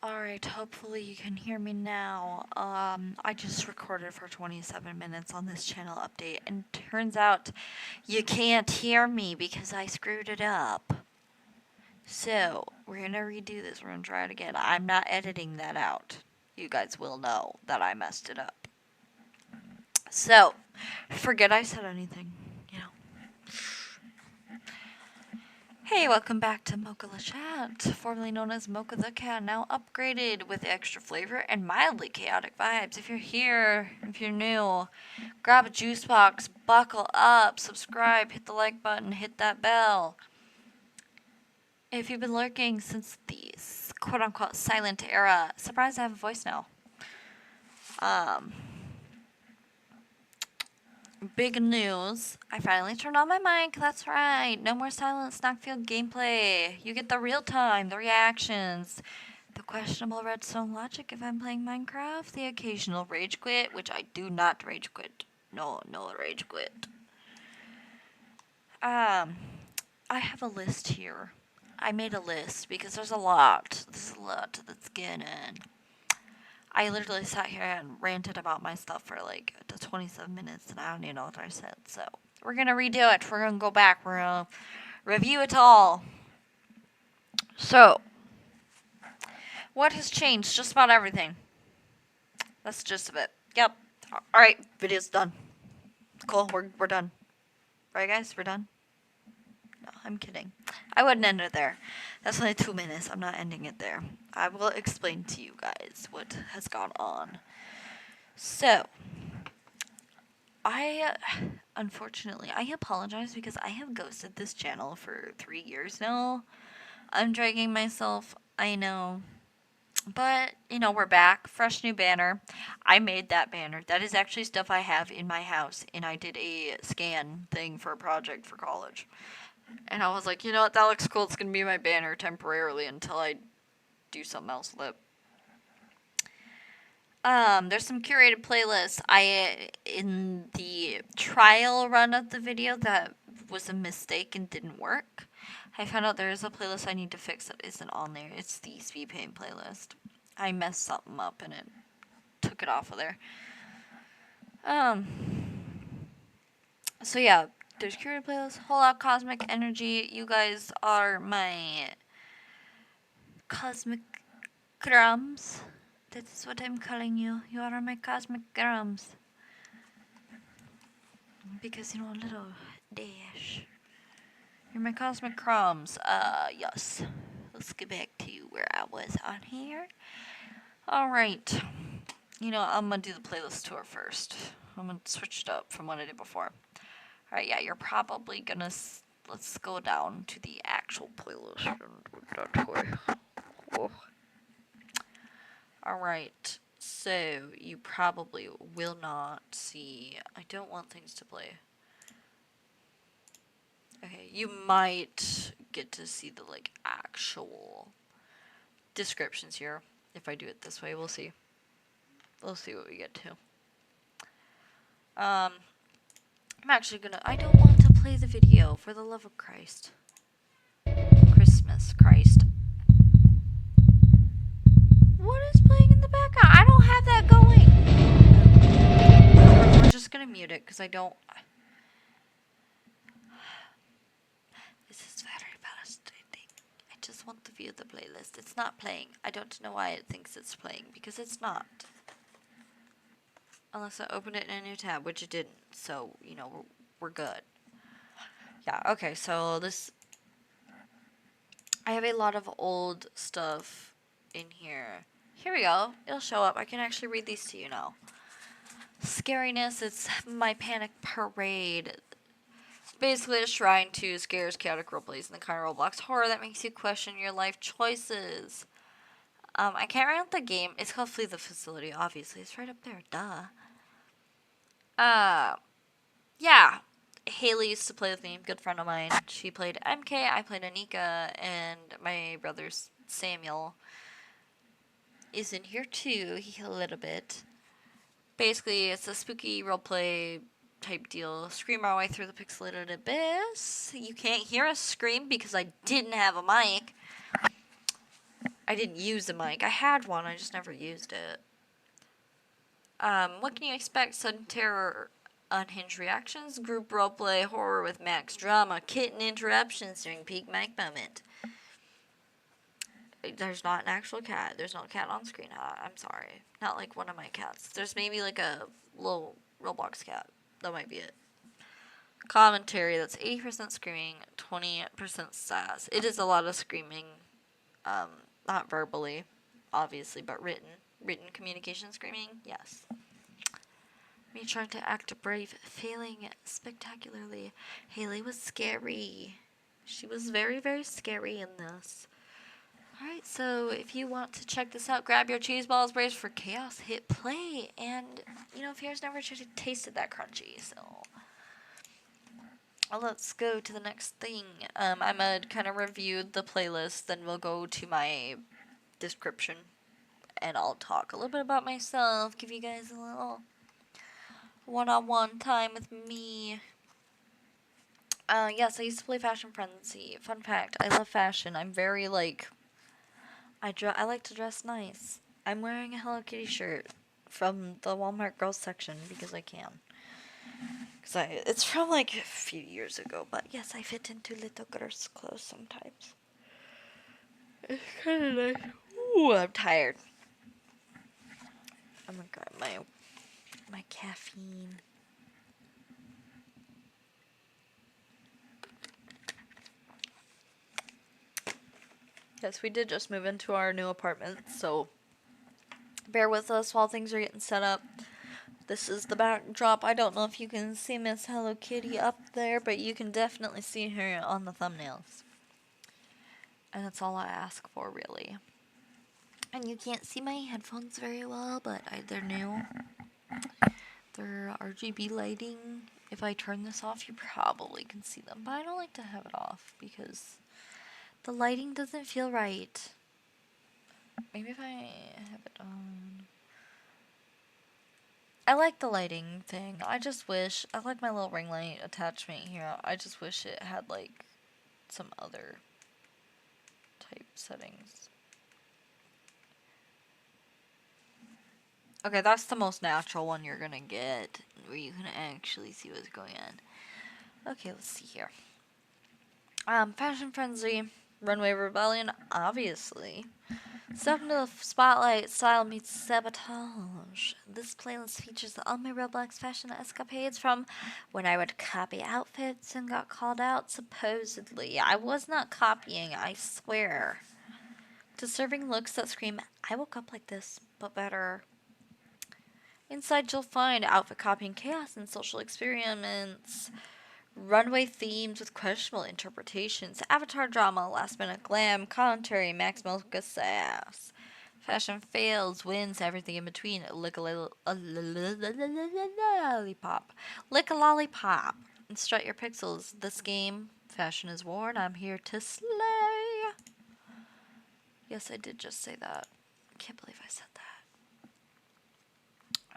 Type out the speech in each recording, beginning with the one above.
Alright, hopefully you can hear me now. I just recorded for 27 minutes on this channel update, and turns out you can't hear me because I screwed it up. So, we're gonna redo this. We're gonna try it again. I'm not editing that out. You guys will know that I messed it up. So, forget I said anything, you know. Hey, welcome back to Mocha the Chat, formerly known as Mocha the Cat, now upgraded with extra flavor and mildly chaotic vibes. If you're here, if you're new, grab a juice box, buckle up, subscribe, hit the like button, hit that bell. If you've been lurking since the quote-unquote silent era, surprised I have a voice now. Big news. I finally turned on my mic. That's right. No more silent Snackfield gameplay. You get the real time, the reactions, the questionable redstone logic if I'm playing Minecraft, the occasional rage quit, which I do not rage quit. No rage quit. I have a list here. I made a list because there's a lot. There's a lot that's getting in. I literally sat here and ranted about my stuff for like 27 minutes, and I don't even know what I said. So we're gonna redo it. We're gonna go back. We're gonna review it all. So, what has changed? Just about everything. That's the gist of it. Yep. All right, video's done. Cool. We're done. Right, guys? We're done. No, I'm kidding. I wouldn't end it there. That's only 2 minutes. I'm not ending it there. I will explain to you guys what has gone on. So, unfortunately, I apologize because I have ghosted this channel for 3 years now. I'm dragging myself, I know. But, we're back. Fresh new banner. I made that banner. That is actually stuff I have in my house, and I did a scan thing for a project for college. And I was like, you know what, that looks cool. It's going to be my banner temporarily until I do something else with it. There's some curated playlists. In the trial run of the video, that was a mistake and didn't work. I found out there is a playlist I need to fix that isn't on there. It's the Speed Paint playlist. I messed something up and it took it off of there. So yeah, there's curated playlists, whole lot cosmic energy. You guys are my cosmic grums. That's what I'm calling you. You are my cosmic grums. Because, a little dash. You're my cosmic crumbs. Yes. Let's get back to where I was on here. Alright. I'm gonna do the playlist tour first. I'm gonna switch it up from what I did before. Alright, yeah, you're probably gonna... Let's go down to the actual playlist. Oh. Alright, so you probably will not see... I don't want things to play. Okay, you might get to see the, actual descriptions here. If I do it this way, we'll see. We'll see what we get to. I'm actually gonna... I don't want to play the video, for the love of Christ. Christmas, Christ. What is playing in the background? I don't have that going. We're just gonna mute it, because I don't... This is very frustrating. I just want to view the playlist. It's not playing. I don't know why it thinks it's playing, because it's not. Unless I open it in a new tab, which it didn't. So, we're good. Yeah, okay, so this... I have a lot of old stuff in here. Here we go. It'll show up. I can actually read these to you now. Scariness, it's my panic parade. Basically a shrine to scares, chaotic roleplays, and the kind of Roblox horror that makes you question your life choices. I can't remember the game. It's called Flee the Facility, obviously. It's right up there, duh. Yeah. Haley used to play with me, good friend of mine. She played MK, I played Anika, and my brother Samuel is in here too, a little bit. Basically, it's a spooky roleplay type deal. Scream our way through the pixelated abyss. You can't hear us scream because I didn't have a mic. I didn't use a mic. I had one, I just never used it. What can you expect? Sudden terror, unhinged reactions, group roleplay, horror with max drama, kitten interruptions during peak mic moment. There's not an actual cat. There's no cat on screen. I'm sorry. Not like one of my cats. There's maybe like a little Roblox cat. That might be it. Commentary, that's 80% screaming, 20% sass. It is a lot of screaming. Not verbally, obviously, but written. Written communication screaming, yes. Me trying to act brave, failing spectacularly. Haley was scary. She was very, very scary in this. Alright, so if you want to check this out, grab your cheese balls, brace for chaos, hit play, and, you know, Fierre's never tasted that crunchy, so... Well, let's go to the next thing. I'm gonna kind of review the playlist, then we'll go to my description, and I'll talk a little bit about myself, give you guys a little one-on-one time with me. Yes, I used to play Fashion Frenzy. Fun fact, I love fashion. I'm very, like, I like to dress nice. I'm wearing a Hello Kitty shirt from the Walmart girls section because I can. It's from, like, a few years ago, but yes, I fit into little girls' clothes sometimes. It's kind of nice. Ooh, I'm tired. I'm gonna grab my caffeine. Yes, we did just move into our new apartment, so bear with us while things are getting set up. This is the backdrop. I don't know if you can see Miss Hello Kitty up there, but you can definitely see her on the thumbnails. And that's all I ask for, really. And you can't see my headphones very well, but they're new. They're RGB lighting. If I turn this off, you probably can see them, but I don't like to have it off because the lighting doesn't feel right. Maybe if I have it on. I like the lighting thing. I like my little ring light attachment here. I just wish it had, like, some other type settings. Okay, that's the most natural one you're gonna get, where you can actually see what's going on. Okay, let's see here. Fashion Frenzy, Runway Rebellion, obviously. Step into the spotlight, style meets sabotage. This playlist features all my Roblox fashion escapades from when I would copy outfits and got called out, supposedly. I was not copying, I swear. To serving looks that scream, I woke up like this, but better. Inside you'll find outfit copying chaos and social experiments. Runway themes with questionable interpretations, avatar drama, last minute glam, commentary, max mocha sass. Fashion fails, wins, everything in between. Lick a lollipop. Lick a lollipop. And strut your pixels. This game, fashion is worn. I'm here to slay. Yes, I did just say that. I can't believe I said that.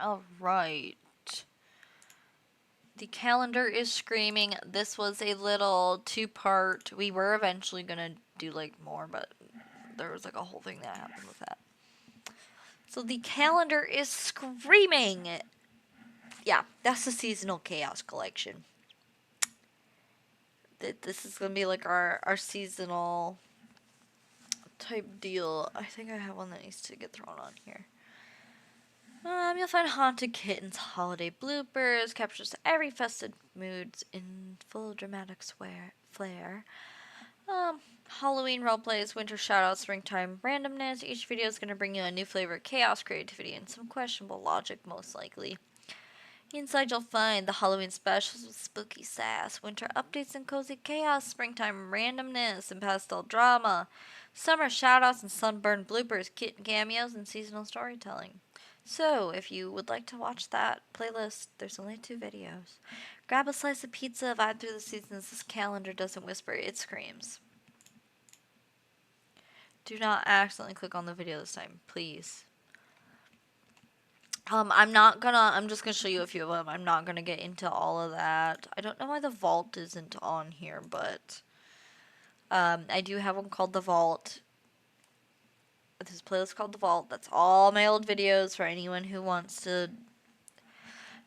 Alright. The calendar is screaming. This was a little two-part. We were eventually gonna do, like, more, but there was, like, a whole thing that happened with that. So the calendar is screaming. Yeah, that's the seasonal chaos collection. This is gonna be, like, our seasonal type deal. I think I have one that needs to get thrown on here. You'll find Haunted Kittens holiday bloopers, captures every festive mood in full dramatic flair. Halloween roleplays, winter shoutouts, springtime randomness. Each video is going to bring you a new flavor of chaos, creativity, and some questionable logic, most likely. Inside you'll find the Halloween specials with spooky sass, winter updates and cozy chaos, springtime randomness and pastel drama, summer shoutouts and sunburned bloopers, kitten cameos, and seasonal storytelling. So, if you would like to watch that playlist, there's only 2 videos. Grab a slice of pizza, vibe through the seasons. This calendar doesn't whisper, it screams. Do not accidentally click on the video this time, please. I'm just gonna show you a few of them. I'm not gonna get into all of that. I don't know why the vault isn't on here, but I do have one called The Vault. this playlist called The Vault. That's all my old videos for anyone who wants to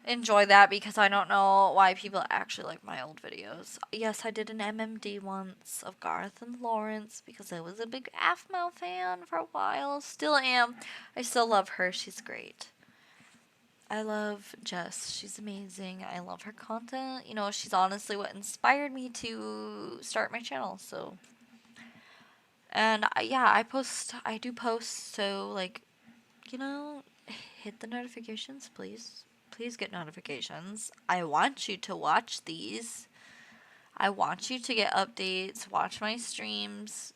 enjoy that, because I don't know why people actually like my old videos. Yes, I did an MMD once of Garth and Lawrence because I was a big AFMO fan for a while. Still am. I still love her. She's great. I love Jess. She's amazing. I love her content. You know, she's honestly what inspired me to start my channel. So, and yeah, I do post. So, like, you know, hit the notifications, please. Please get notifications. I want you to watch these. I want you to get updates, watch my streams.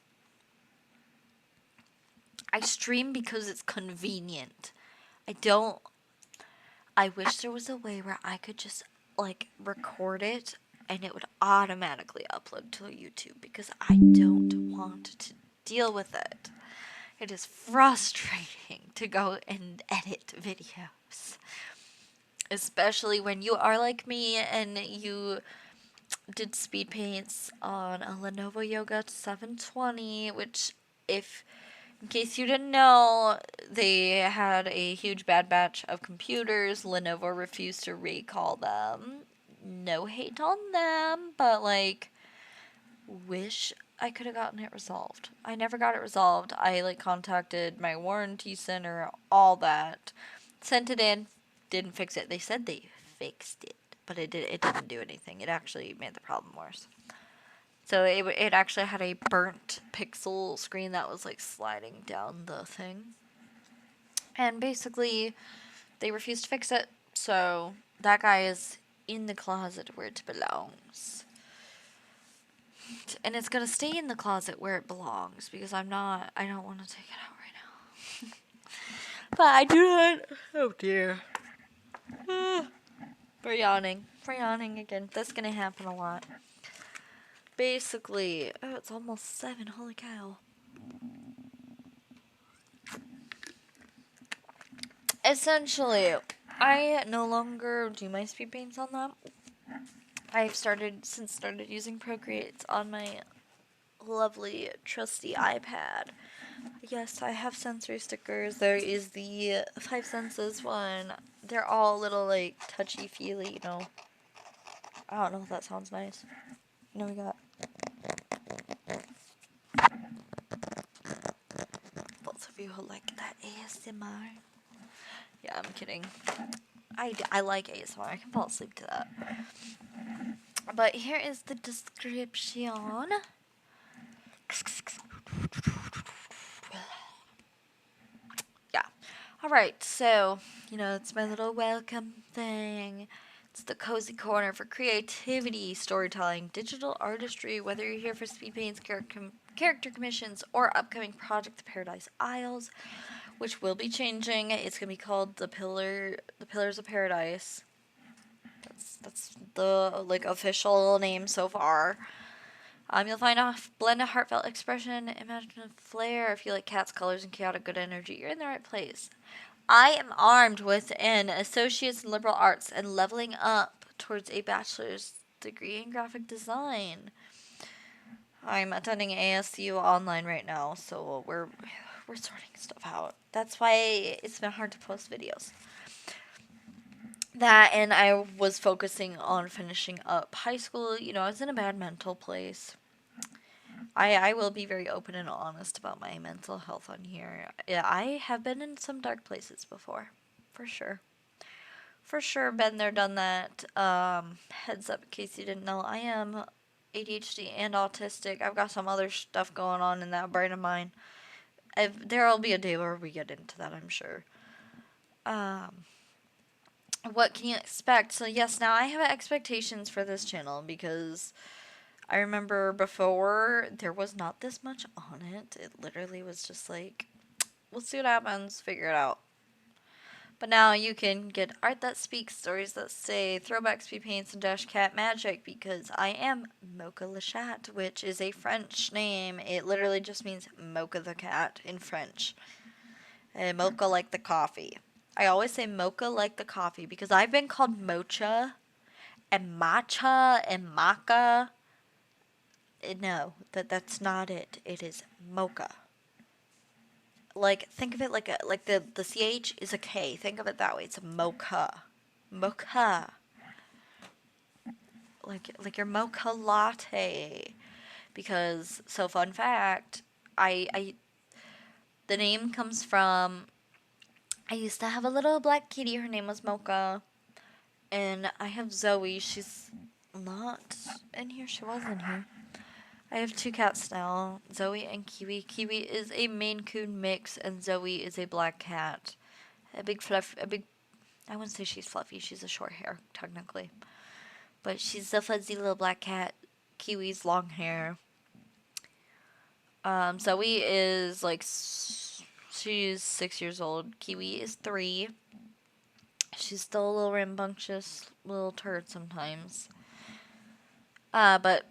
I stream because it's convenient. I don't. I wish there was a way where I could just, like, record it and it would automatically upload to YouTube, because I don't want to deal with it. It is frustrating to go and edit videos. Especially when you are like me and you did speed paints on a Lenovo Yoga 720, which, if in case you didn't know, they had a huge bad batch of computers. Lenovo refused to recall them. No hate on them, but like, wish I could have gotten it resolved. I never got it resolved. I like contacted my warranty center, all that, sent it in, didn't fix it. They said they fixed it, but it didn't do anything. It actually made the problem worse. So it actually had a burnt pixel screen that was like sliding down the thing. And basically, they refused to fix it. So that guy is in the closet where it belongs. And it's going to stay in the closet where it belongs, because I don't want to take it out right now. But I do not. Oh dear. We're yawning. We're yawning again. That's going to happen a lot. Basically, oh, it's almost 7. Holy cow. Essentially, I no longer do my speed paints on that. I've started using Procreate on my lovely trusty iPad. Yes, I have sensory stickers. There is the 5 senses one. They're all a little like touchy feely, you know. I don't know if that sounds nice. You know, we got both of you who like that ASMR. Yeah, I'm kidding. I like ASMR. I can fall asleep to that. But here is the description. Yeah. Alright, so, you know, it's my little welcome thing. It's the cozy corner for creativity, storytelling, digital artistry, whether you're here for speed paints, character commissions, or upcoming project The Paradise Isles, which will be changing. It's going to be called the Pillars of Paradise. That's the, like, official name so far. You'll find a blend of heartfelt expression, imaginative flair. If you like cats, colors, and chaotic good energy, you're in the right place. I am armed with an associate's in liberal arts and leveling up towards a bachelor's degree in graphic design. I'm attending ASU online right now, so we're sorting stuff out. That's why it's been hard to post videos. That, and I was focusing on finishing up high school. You know, I was in a bad mental place. I will be very open and honest about my mental health on here. Yeah, I have been in some dark places before, for sure. For sure, been there, done that. Heads up in case you didn't know, I am ADHD and autistic. I've got some other stuff going on in that brain of mine. There'll be a day where we get into that, I'm sure. What can you expect? So yes, now I have expectations for this channel, because I remember before there was not this much on it. It literally was just like, we'll see what happens, figure it out. But now you can get art that speaks, stories that say, throwback speed paints, and dash cat magic, because I am Mocha Le Chat, which is a French name. It literally just means Mocha the cat in French. And mocha like the coffee. I always say mocha like the coffee because I've been called mocha and matcha and maca. No, that's not it. It is mocha. Like, think of it like the ch is a k. Think of it that way. It's a mocha. Mocha. Like your mocha latte. Because, so fun fact, I the name comes from, I used to have a little black kitty. Her name was Mocha. And I have Zoe. She's not in here. She was in here. I have two cats now, Zoe and Kiwi. Kiwi is a Maine Coon mix, and Zoe is a black cat. I wouldn't say she's fluffy. She's a short hair, technically. But she's a fuzzy little black cat. Kiwi's long hair. Zoe is like, she's 6 years old. Kiwi is 3. She's still a little rambunctious little turd sometimes. But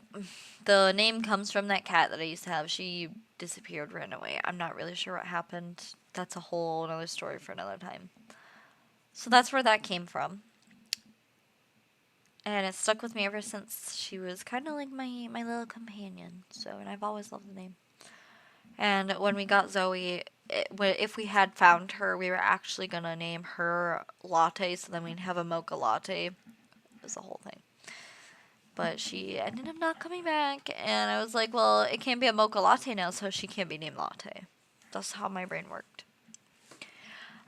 the name comes from that cat that I used to have. She disappeared, ran away. I'm not really sure what happened. That's a whole another story for another time. So that's where that came from. And it stuck with me ever since. She was kind of like my little companion. So, and I've always loved the name. And when we got Zoe, if we had found her, we were actually going to name her Latte, so then we'd have a mocha latte. It was the whole thing. But she ended up not coming back, and I was like, well, it can't be a mocha latte now, so she can't be named Latte. That's how my brain worked.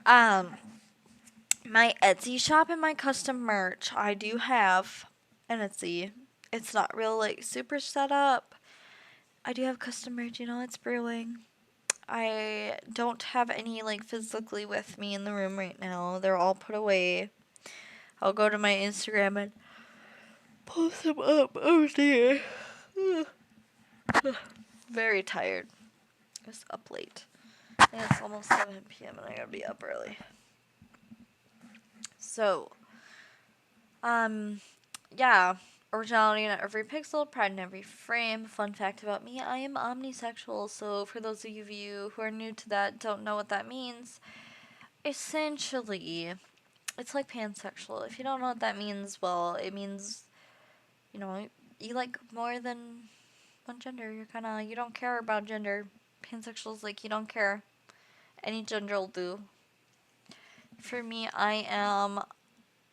My Etsy shop and my custom merch, I do have an Etsy. It's not real, like, super set up. I do have custom merch, it's brewing. I don't have any, like, physically with me in the room right now. They're all put away. I'll go to my Instagram and post them up. Oh, dear. Very tired. I was up late. And it's almost 7 p.m. and I gotta be up early. So, yeah. Originality in every pixel, pride in every frame. Fun fact about me, I am omnisexual. So, for those of you who are new to that, don't know what that means, essentially, it's like pansexual. If you don't know what that means, well, it means, you like more than one gender. You don't care about gender. Pansexual is like you don't care. Any gender will do. For me, I am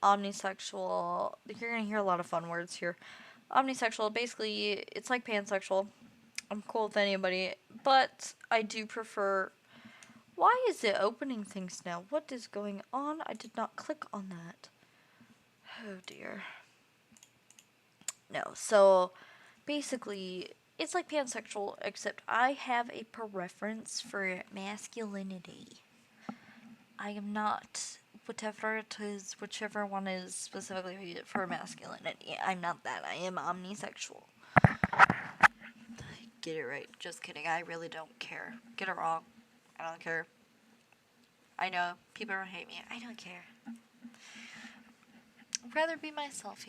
omnisexual. You're gonna hear a lot of fun words here. Omnisexual, basically, it's like pansexual. I'm cool with anybody, but I do prefer. Why is it opening things now? What is going on? I did not click on that. Oh dear. No, so basically, it's like pansexual, except I have a preference for masculinity. I am not whatever it is, whichever one is specifically for masculinity. I'm not that. I am omnisexual. Get it right. Just kidding. I really don't care. Get it wrong. I don't care. I know. People don't hate me. I don't care. I'd rather be myself,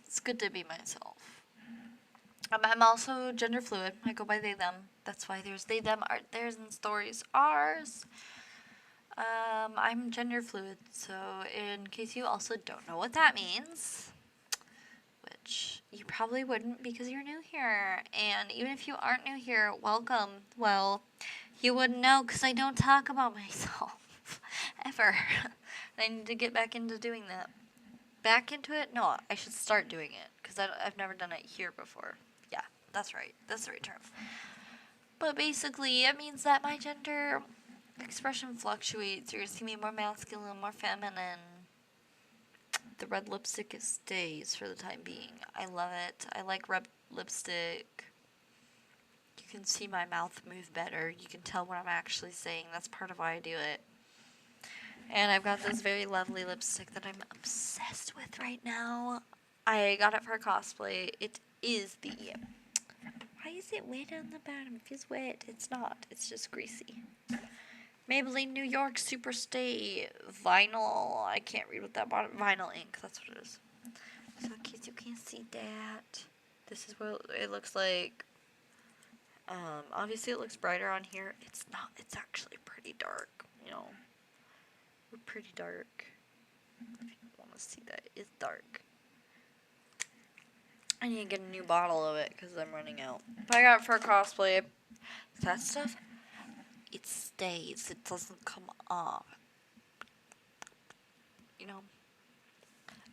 It's good to be myself. I'm also gender fluid. I go by they, them. That's why there's they, them, art, theirs, and stories, ours. I'm gender fluid, so in case you also don't know what that means, which you probably wouldn't because you're new here, and even if you aren't new here, welcome. Well, you wouldn't know because I don't talk about myself, ever. I need to get back into doing that. Back into it? No, I should start doing it because I've never done it here before. Yeah, that's right. That's the right term. But basically, it means that my gender expression fluctuates. You're going to see me more masculine, more feminine. The red lipstick stays for the time being. I love it. I like red lipstick. You can see my mouth move better. You can tell what I'm actually saying. That's part of why I do it. And I've got this very lovely lipstick that I'm obsessed with right now. I got it for a cosplay. It is the... Why is it wet on the bottom? It feels wet. It's not. It's just greasy. Maybelline New York Superstay Vinyl. I can't read what that bottom... Vinyl ink. That's what it is. So in case you can't see that, this is what it looks like. Obviously it looks brighter on here. It's not. It's actually pretty dark, We're pretty dark. If you want to see that, it's dark. I need to get a new bottle of it because I'm running out. But I got it for a cosplay. That stuff it stays. It doesn't come off. You know,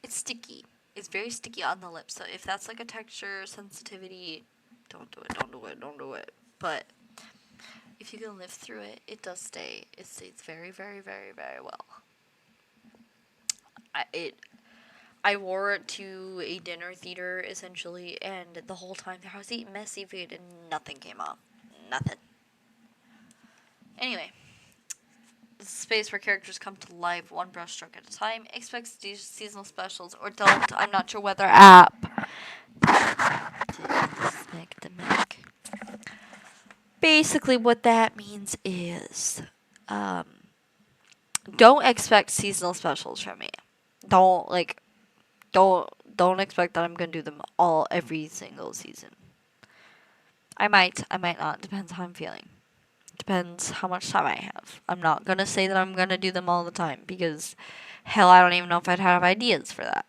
it's sticky. It's very sticky on the lips. So if that's like a texture sensitivity, don't do it. Don't do it. Don't do it. But if you can live through it, it does stay. It stays very, very, very, very well. I wore it to a dinner theater essentially, and the whole time I was eating messy food and nothing came off. Nothing. Anyway, this is a space where characters come to life one brushstroke at a time. Expect seasonal specials or don't. I'm not your weather app. Basically, what that means is, don't expect seasonal specials from me. Don't don't expect that I'm gonna do them all every single season. I might not. Depends how I'm feeling. Depends how much time I have. I'm not gonna say that I'm gonna do them all the time because, hell, I don't even know if I'd have ideas for that.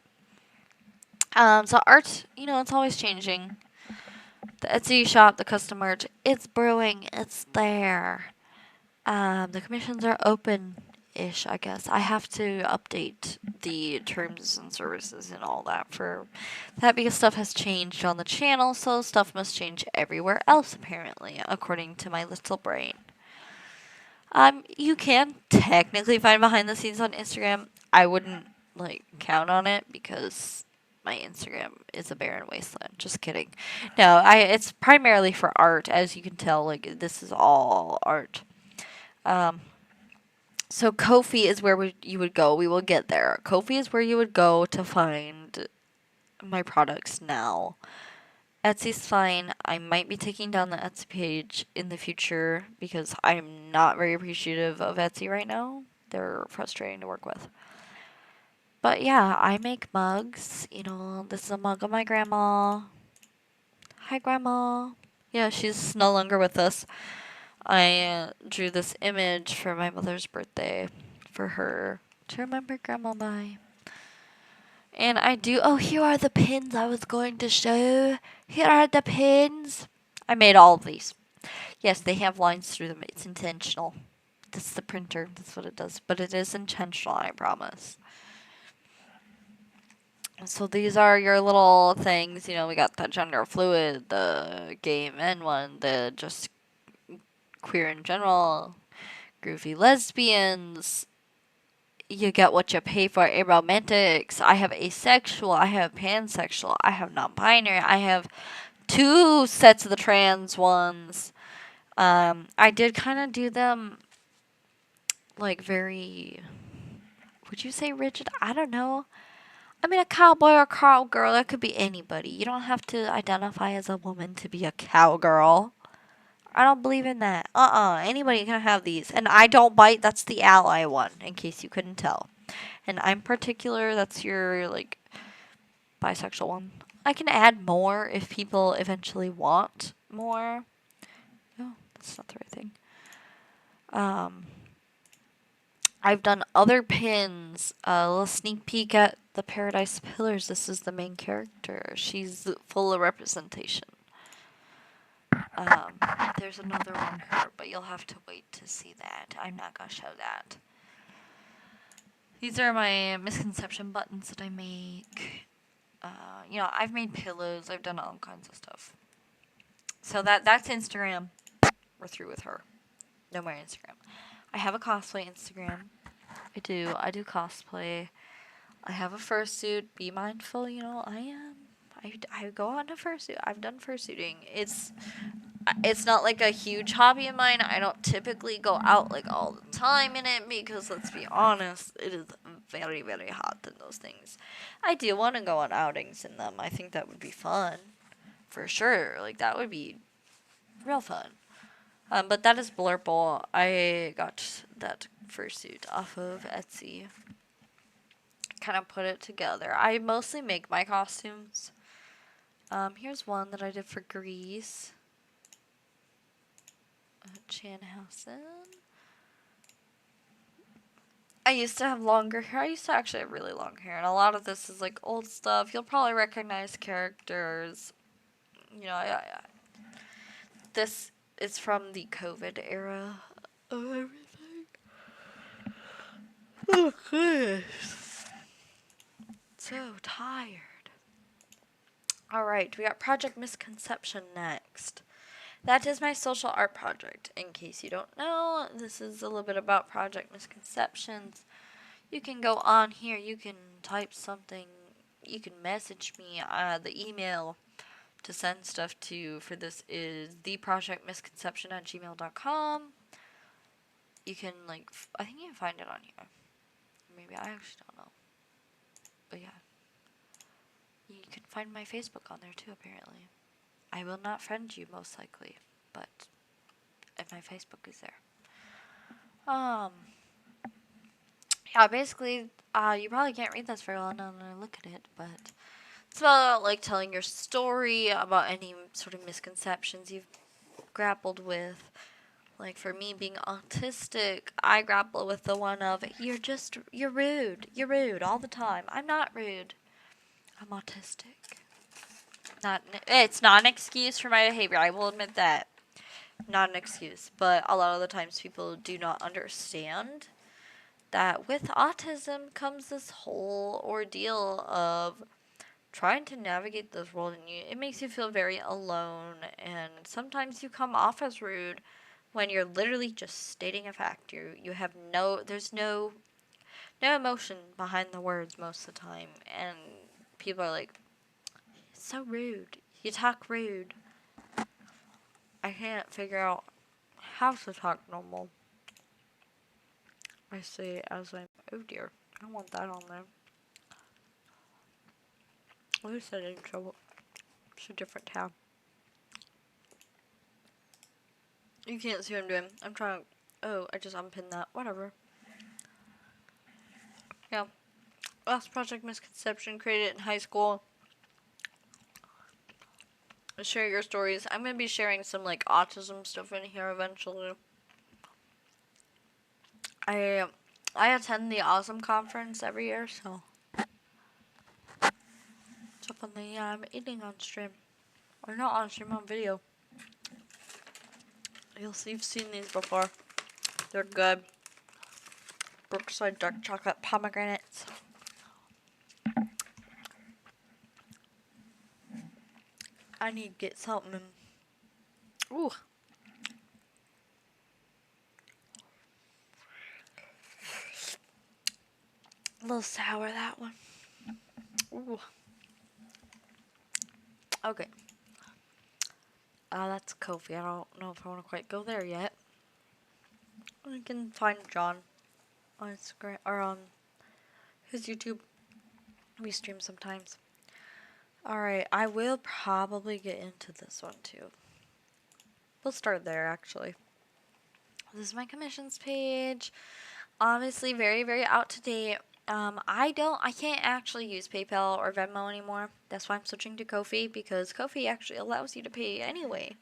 So art, it's always changing. The Etsy shop, the custom art, it's brewing. It's there. The commissions are open-ish, I guess. I have to update the terms and services and all that for that because stuff has changed on the channel, so stuff must change everywhere else, apparently, according to my little brain. You can technically find behind the scenes on Instagram. I wouldn't, count on it because my Instagram is a barren wasteland. Just kidding. No, it's primarily for art, as you can tell, this is all art. So Ko-fi is where you would go. We will get there. Ko-fi is where you would go to find my products now. Etsy's fine. I might be taking down the Etsy page in the future because I'm not very appreciative of Etsy right now. They're frustrating to work with. But yeah, I make mugs. This is a mug of my grandma. Hi, Grandma. Yeah, she's no longer with us. I drew this image for my mother's birthday for her to remember Grandma by. And here are the pins I was going to show. Here are the pins. I made all of these. Yes, they have lines through them. It's intentional. This is the printer. That's what it does. But it is intentional, I promise. So these are your little things. We got the gender fluid, the gay men one, the just queer in general, groovy lesbians. You get what you pay for. Aromantics. I have asexual. I have pansexual. I have non-binary. I have 2 sets of the trans ones. I did kind of do them very. Would you say rigid? I don't know. I mean, a cowboy or cowgirl, that could be anybody. You don't have to identify as a woman to be a cowgirl. I don't believe in that. Anybody can have these. And I don't bite, that's the ally one, in case you couldn't tell. And I'm particular, that's your, bisexual one. I can add more if people eventually want more. No, that's not the right thing. I've done other pins. A little sneak peek at the Paradise Pillars. This is the main character. She's full of representation. There's another one her, but you'll have to wait to see that. I'm not gonna show that. These are my misconception buttons that I make. I've made pillows. I've done all kinds of stuff. So that's Instagram. We're through with her. No more Instagram. I have a cosplay Instagram. I do cosplay. I have a fursuit. Be mindful, I go on a fursuit. I've done fursuiting. It's not a huge hobby of mine. I don't typically go out all the time in it because let's be honest, it is very, very hot in those things. I do want to go on outings in them. I think that would be fun. For sure. That would be real fun. But that is Blurple. I got that fursuit off of Etsy. Kind of put it together. I mostly make my costumes. Here's one that I did for Grease. Chanhausen. I used to have longer hair. I used to actually have really long hair. And a lot of this is old stuff. You'll probably recognize characters. This is from the COVID era of everything. Oh, goodness. So tired. Alright, we got Project Misconception next. That is my social art project. In case you don't know, this is a little bit about Project Misconceptions. You can go on here, you can type something, you can message me. The email to send stuff to for this is theprojectmisconception@gmail.com. You can, like, I think you can find it on here. Maybe, I actually don't know. But yeah. You can find my Facebook on there too, apparently. I will not friend you, most likely, but if my Facebook is there. Yeah, basically, you probably can't read this very well now that I look at it, but it's about, like, telling your story about any sort of misconceptions you've grappled with. Like, for me being autistic, I grapple with the one of, you're rude. You're rude all the time. I'm not rude. I'm autistic. It's not an excuse for my behavior, I will admit that. Not an excuse, but a lot of the times people do not understand that with autism comes this whole ordeal of trying to navigate this world, and it makes you feel very alone, and sometimes you come off as rude when you're literally just stating a fact. You have there's no emotion behind the words most of the time, and people are like, it's so rude. You talk rude. I can't figure out how to talk normal. I say as I'm. Oh dear. I don't want that on there. Who said in trouble? It's a different tab. You can't see what I'm doing. I'm trying to. Oh, I just unpinned that. Whatever. Yeah. Last Project Misconception, created in high school. Share your stories. I'm going to be sharing some, like, autism stuff in here eventually. I attend the Awesome Conference every year, so. It's up on the, I'm eating on stream. Or not on stream, on video. You've seen these before. They're good. Brookside dark chocolate pomegranates. I need to get something. Ooh. A little sour, that one. Ooh. Okay. That's Kofi. I don't know if I want to quite go there yet. I can find John on Instagram or on his YouTube. We stream sometimes. Alright, I will probably get into this one too. We'll start there actually. This is my commissions page. Obviously very, very out to date. I can't actually use PayPal or Venmo anymore. That's why I'm switching to Ko-fi, because Ko-fi actually allows you to pay anyway.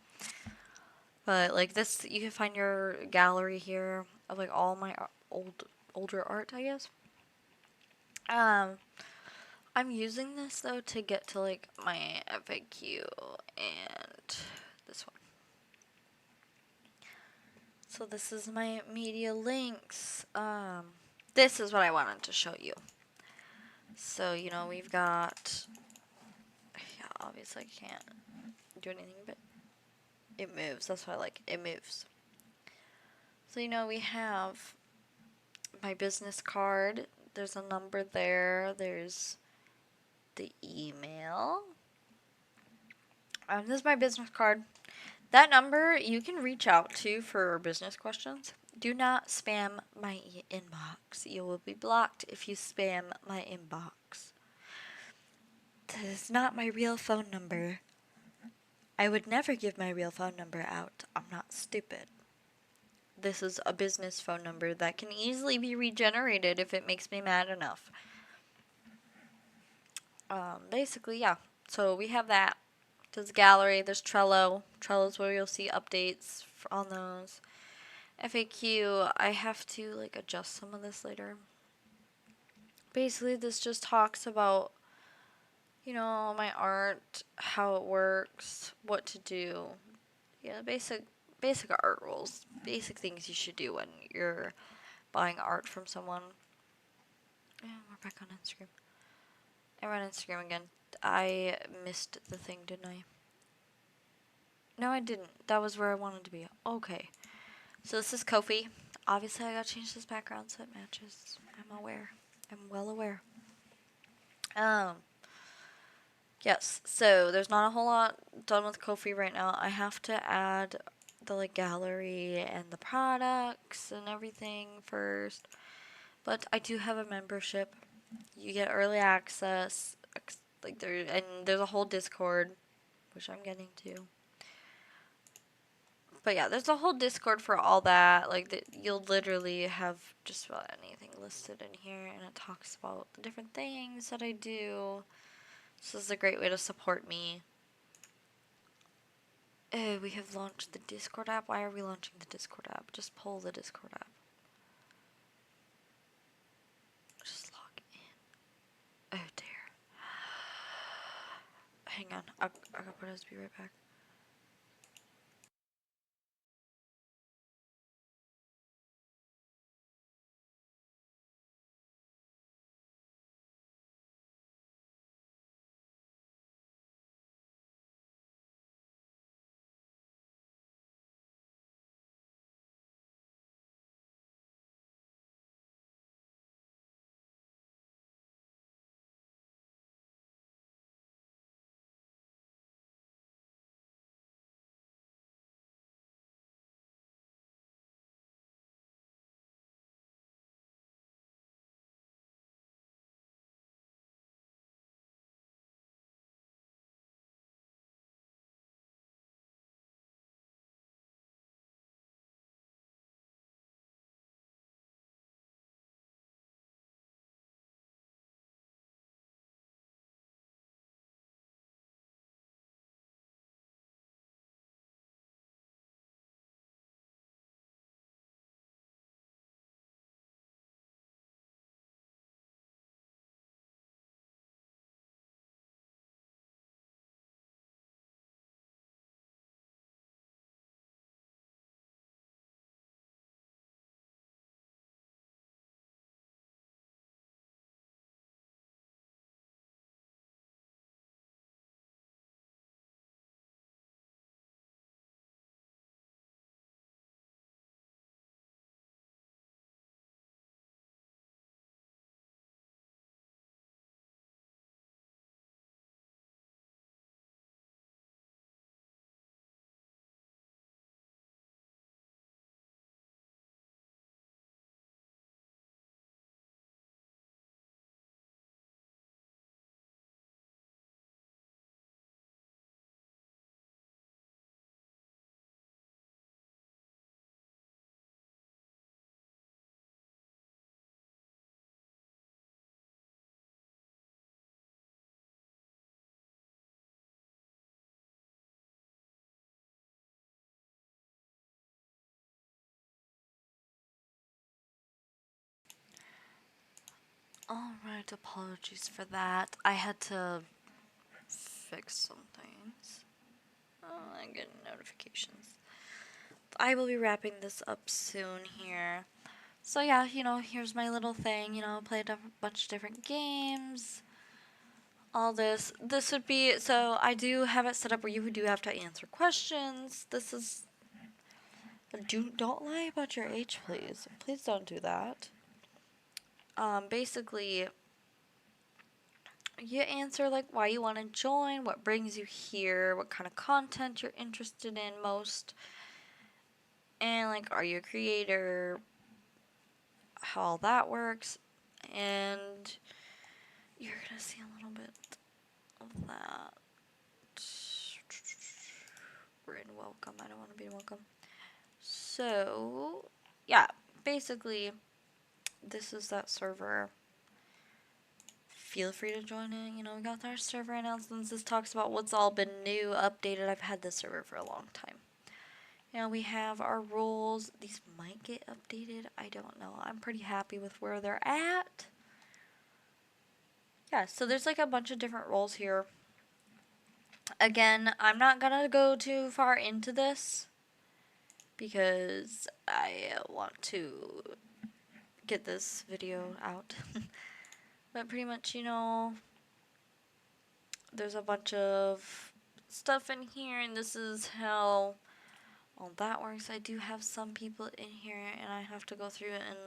But like this, you can find your gallery here of like all my older art, I guess. I'm using this though to get to like my FAQ and this one. So this is my media links. This is what I wanted to show you. So, you know, we've got, yeah, obviously I can't do anything, but it moves. That's why I like it. It moves. So, you know, we have my business card. There's a number there. There's the email. This is my business card. That number you can reach out to for business questions. Do not spam my inbox. You will be blocked if you spam my inbox. This is not my real phone number. I would never give my real phone number out. I'm not stupid. This is a business phone number that can easily be regenerated if it makes me mad enough. Basically, yeah. So we have that. There's gallery, there's Trello. Trello's where you'll see updates on those. FAQ, I have to like adjust some of this later. Basically, this just talks about, you know, my art, how it works, what to do. Yeah, basic basic art rules, basic things you should do when you're buying art from someone. Yeah, we're back on Instagram. I'm on Instagram again. I missed the thing, didn't I? No, I didn't. That was where I wanted to be. Okay. So this is Ko-fi. Obviously, I gotta change this background so it matches. I'm aware. I'm well aware. Um, yes. So there's not a whole lot done with Ko-fi right now. I have to add the like gallery and the products and everything first. But I do have a membership. You get early access. Like there's a whole Discord, which I'm getting to. But yeah, there's a whole Discord for all that. Like, you'll literally have just about anything listed in here, and it talks about the different things that I do. So this is a great way to support me. We have launched the Discord app. Why are we launching the Discord app? Just pull the Discord app. Just log in. Oh dear. Hang on. I gotta put us be right back. Alright, apologies for that. I had to fix some things. Oh, I'm getting notifications. I will be wrapping this up soon here. So yeah, here's my little thing. Played a bunch of different games. All this. This would be, so I do have it set up where you do have to answer questions. This is, don't lie about your age, please. Please don't do that. Basically, you answer like why you want to join, what brings you here, what kind of content you're interested in most, and like, are you a creator, how all that works, and you're gonna see a little bit of that. We're in welcome. I don't want to be in welcome. So, yeah, basically, this is that server. Feel free to join in. We got our server announcements. This talks about what's all been new, updated. I've had this server for a long time. We have our rules. These might get updated. I don't know. I'm pretty happy with where they're at. Yeah, so there's like a bunch of different roles here. Again, I'm not gonna go too far into this. because I want to get this video out. But pretty much, you know, there's a bunch of stuff in here, and this is how all that works. I do have some people in here, and I have to go through and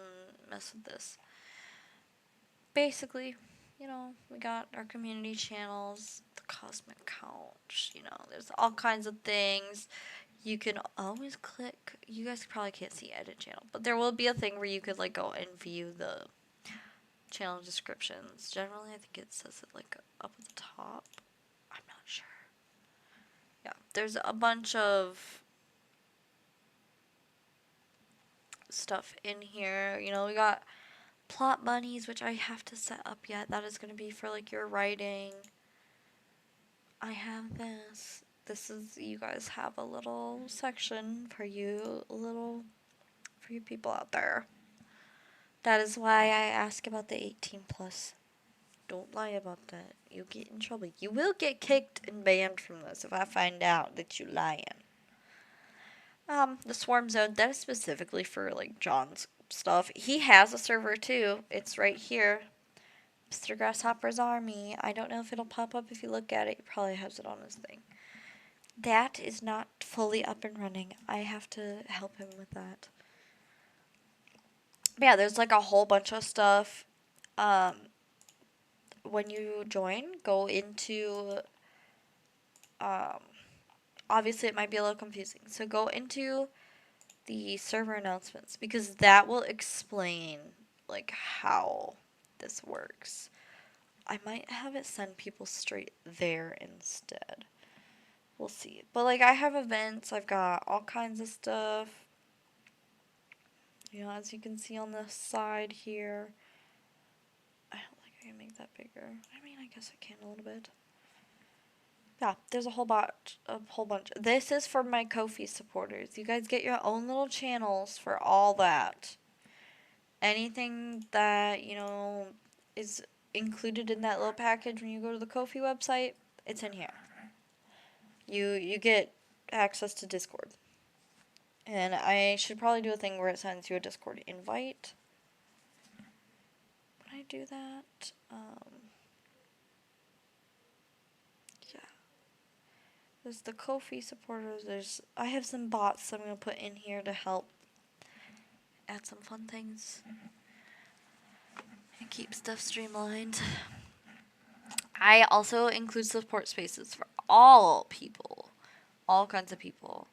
mess with this. Basically, you know, we got our community channels, the cosmic couch, you know, there's all kinds of things. You can always click, you guys probably can't see edit channel, but there will be a thing where you could like go and view the channel descriptions. Generally, I think it says it like up at the top. I'm not sure. Yeah, there's a bunch of stuff in here. You know, we got plot bunnies, which I have to set up yet. That is going to be for like your writing. I have this. This is, you guys have a little section for you, for you people out there. That is why I ask about the 18 plus. Don't lie about that. You'll get in trouble. You will get kicked and banned from this if I find out that you lying. The Swarm Zone, that is specifically for like John's stuff. He has a server too. It's right here. Mr. Grasshopper's Army. I don't know if it'll pop up if you look at it. He probably has it on his thing. That is not fully up and running. I have to help him with that. But yeah, there's like a whole bunch of stuff. When you join, go into, obviously it might be a little confusing. So go into the server announcements because that will explain like how this works. I might have it send people straight there instead. We'll see. But like I have events, I've got all kinds of stuff. You know, as you can see on the side here. I don't think I can make that bigger. I mean, I guess I can a little bit. Yeah, there's a whole bunch. This is for my Ko-fi supporters. You guys get your own little channels for all that. Anything that, you know, is included in that little package when you go to the Ko-fi website, it's in here. You get access to Discord. And I should probably do a thing where it sends you a Discord invite. Would I do that? Yeah. There's the Ko-fi supporters. I have some bots that I'm going to put in here to help add some fun things and keep stuff streamlined. I also include support spaces for all people. All kinds of people.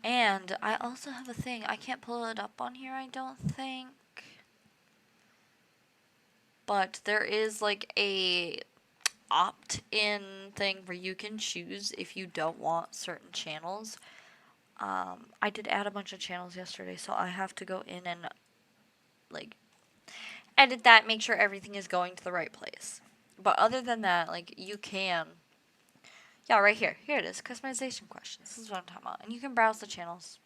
And I also have a thing. I can't pull it up on here, I don't think. But there is like a opt-in thing where you can choose if you don't want certain channels. I did add a bunch of channels yesterday, so I have to go in and like edit that, make sure everything is going to the right place. But other than that, like you can, yeah, right here. Here it is, customization questions. This is what I'm talking about. And you can browse the channels.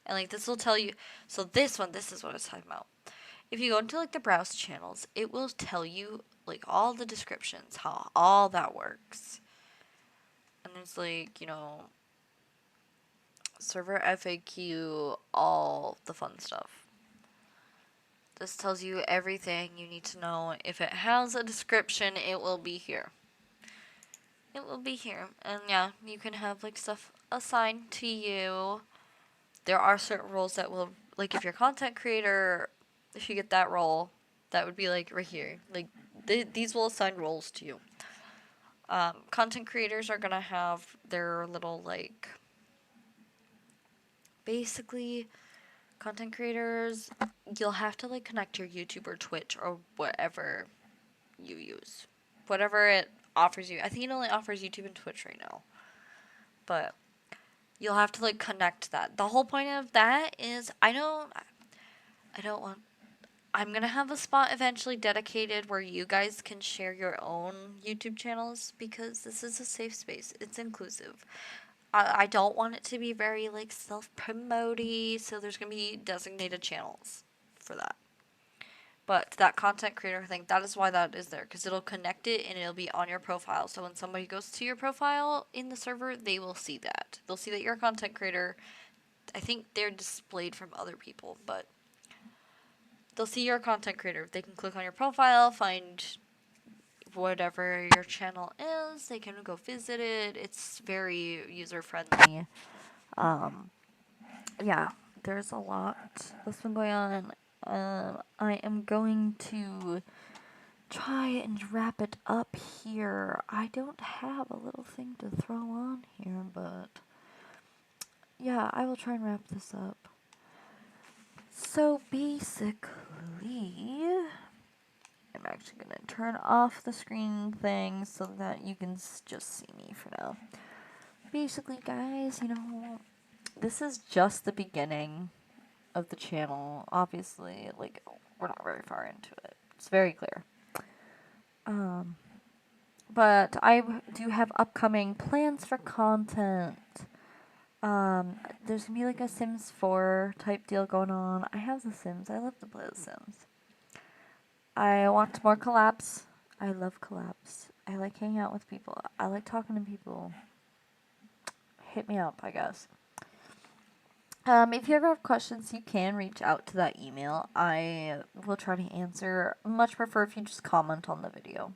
And like this will tell you, so this is what it's talking about. If you go into like the browse channels, it will tell you like all the descriptions, how all that works. And there's like, you know, server FAQ, all the fun stuff. This tells you everything you need to know. If it has a description, it will be here. It will be here. And yeah, you can have like stuff assigned to you. There are certain roles that will, like if you're a content creator, if you get that role, that would be like right here. Like these will assign roles to you. Content creators are gonna have their little like, basically, content creators, you'll have to like connect your YouTube or Twitch or whatever you use. Whatever it offers you. I think it only offers YouTube and Twitch right now. But you'll have to like connect that. The whole point of that is I'm gonna have a spot eventually dedicated where you guys can share your own YouTube channels because this is a safe space. It's inclusive. I don't want it to be very like self-promoty, so there's gonna be designated channels for that. But that content creator thing, that is why that is there, because it'll connect it and it'll be on your profile. So when somebody goes to your profile in the server, they will see that. They'll see that you're a content creator, I think they're displayed from other people, but they'll see your content creator. They can click on your profile, find whatever your channel is. They can go visit it. It's very user friendly. Um, yeah, there's a lot that's been going on. I am going to try and wrap it up here. I don't have a little thing to throw on here, but yeah, I will try and wrap this up. So basically, I'm actually going to turn off the screen thing so that you can just see me for now. Basically, guys, this is just the beginning of the channel. Obviously, like, we're not very far into it. It's very clear. But I do have upcoming plans for content. There's gonna be like a Sims 4 type deal going on. I have The Sims. I love to play The Sims. I want more collabs. I love collabs. I like hanging out with people. I like talking to people. Hit me up, I guess. If you ever have questions, you can reach out to that email. I will try to answer. Much prefer if you just comment on the video.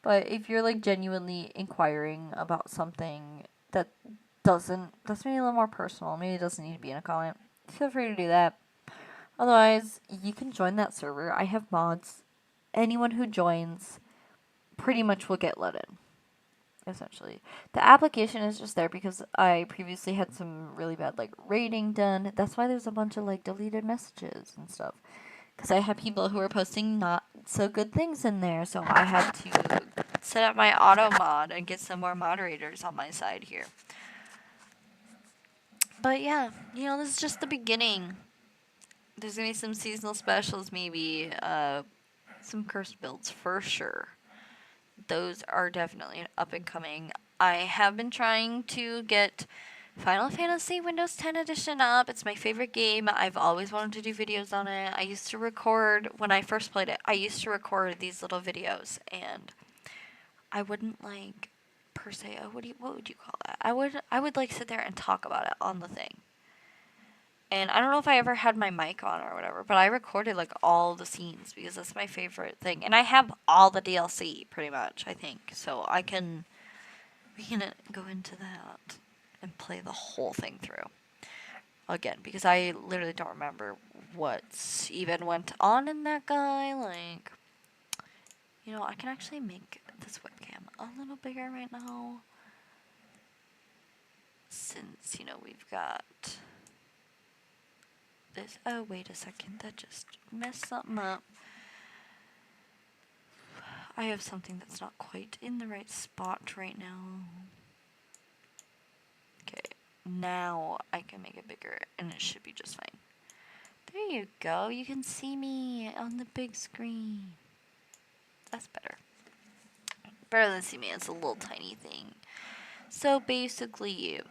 But if you're like genuinely inquiring about something that's maybe a little more personal, maybe it doesn't need to be in a comment, feel free to do that. Otherwise, you can join that server. I have mods. Anyone who joins pretty much will get let in, essentially. The application is just there because I previously had some really bad, like, rating done. That's why there's a bunch of, like, deleted messages and stuff. Because I had people who were posting not so good things in there, so I had to set up my auto mod and get some more moderators on my side here. But yeah, this is just the beginning. There's gonna be some seasonal specials, maybe, some cursed builds for sure. Those are definitely up and coming. I have been trying to get Final Fantasy Windows 10 Edition up. It's my favorite game. I've always wanted to do videos on it. I used to record, when I first played it, I used to record these little videos, and I wouldn't, like, per se, what would you call that? I would like sit there and talk about it on the thing. And I don't know if I ever had my mic on or whatever, but I recorded, like, all the scenes because that's my favorite thing. And I have all the DLC, pretty much, I think. So we can go into that and play the whole thing through. Again, because I literally don't remember what even went on in that guy. Like, I can actually make this webcam a little bigger right now. Since, we've got this. Oh, wait a second. That just messed something up. I have something that's not quite in the right spot right now. Okay, now I can make it bigger and it should be just fine. There you go. You can see me on the big screen. That's better. Better than see me as a little tiny thing. So basically,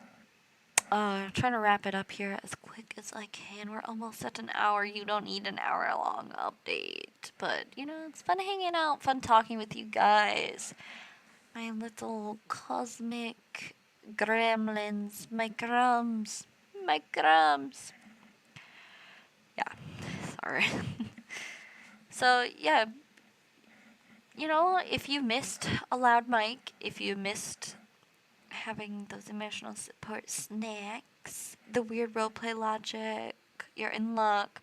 trying to wrap it up here as quick as I can. We're almost at an hour. You don't need an hour-long update. But, it's fun hanging out, fun talking with you guys. My little cosmic gremlins. My crumbs. My crumbs. Yeah, sorry. So, yeah. If you missed a loud mic, if you missed having those emotional support snacks, the weird roleplay logic, you're in luck.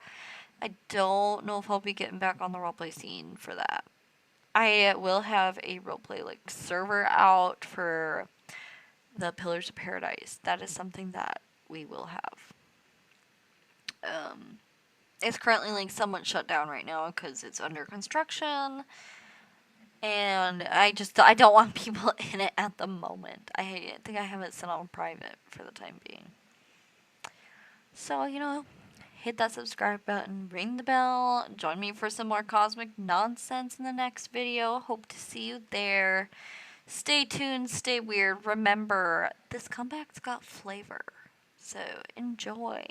I don't know if I'll be getting back on the roleplay scene for that. I will have a roleplay like server out for the Pillars of Paradise. That is something that we will have. It's currently like somewhat shut down right now because it's under construction. And I don't want people in it at the moment. I think I have it set on private for the time being. So, hit that subscribe button, ring the bell, join me for some more cosmic nonsense in the next video. Hope to see you there. Stay tuned, stay weird. Remember, this comeback's got flavor. So, enjoy.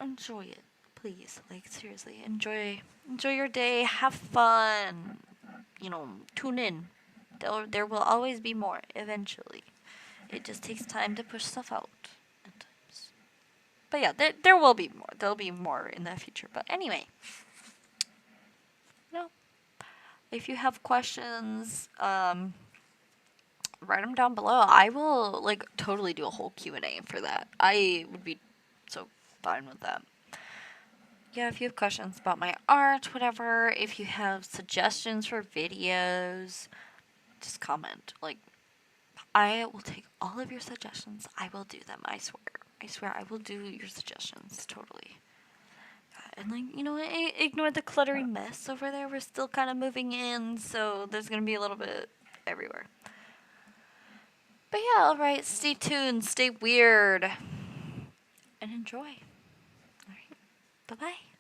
Enjoy it, please. Like, seriously, enjoy your day. Have fun. Tune in. There will always be more, eventually. It just takes time to push stuff out at times. But yeah, there will be more. There'll be more in the future. But anyway, you know, if you have questions, write them down below. I will like totally do a whole Q&A for that. I would be so fine with that. Yeah, if you have questions about my art, whatever, if you have suggestions for videos, just comment. Like, I will take all of your suggestions. I will do them. I swear. I swear I will do your suggestions. Totally. And, like, you know, ignore the cluttery mess over there. We're still kind of moving in, so there's going to be a little bit everywhere. But yeah, alright. Stay tuned. Stay weird. And enjoy. Alright. Bye-bye.